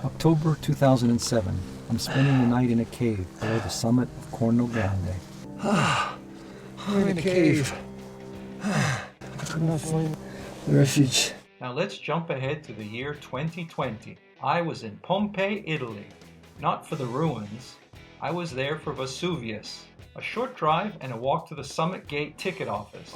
October 2007. I'm spending the night in a cave below the summit of Corno Grande. I'm in a cave. I could not find refuge. Now let's jump ahead to the year 2020. I was in Pompeii, Italy. Not for the ruins. I was there for Vesuvius. A short drive and a walk to the Summit Gate ticket office.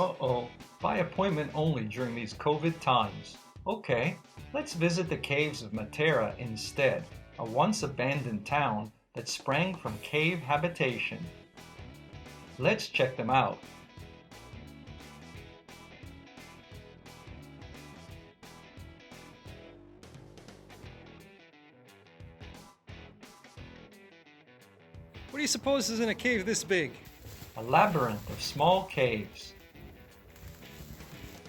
By appointment only during these COVID times. Okay, let's visit the caves of Matera instead, a once abandoned town that sprang from cave habitation. Let's check them out. What do you suppose is in a cave this big? A labyrinth of small caves.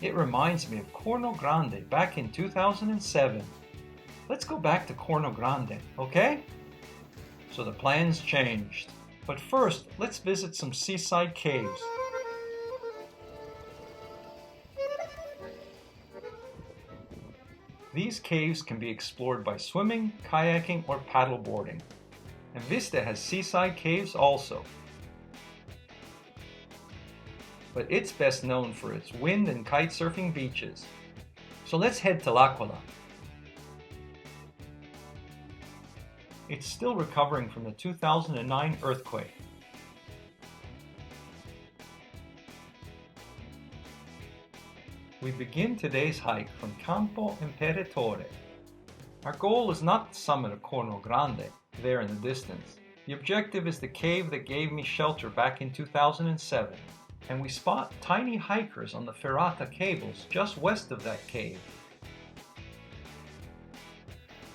It reminds me of Corno Grande back in 2007. Let's go back to Corno Grande, okay? So the plans changed. But first, let's visit some seaside caves. These caves can be explored by swimming, kayaking, or paddleboarding. And Vista has seaside caves also. But it's best known for its wind and kite surfing beaches. So let's head to L'Aquila. It's still recovering from the 2009 earthquake. We begin today's hike from Campo Imperatore. Our goal is not the summit of Corno Grande, there in the distance. The objective is the cave that gave me shelter back in 2007. And we spot tiny hikers on the Ferrata cables just west of that cave.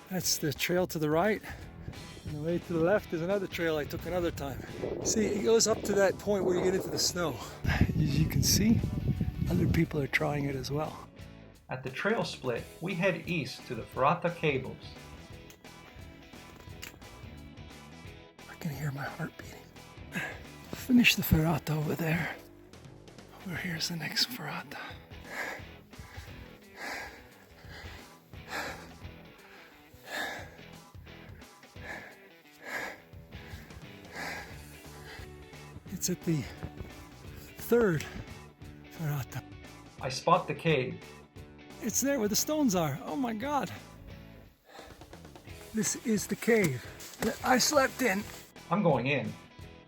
That's the trail to the right. And the way to the left is another trail I took another time. See, it goes up to that point where you get into the snow. As you can see, other people are trying it as well. At the trail split, we head east to the Ferrata cables. I can hear my heart beating. Finish the Ferrata over there. Over here's the next Ferrata. It's at the third Ferrata. I spot the cave. It's there where the stones are. Oh my God. This is the cave that I slept in. I'm going in.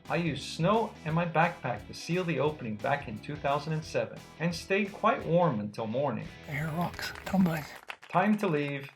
I used snow and my backpack to seal the opening back in 2007 and stayed quite warm until morning. I hear rocks tumbling. Time to leave.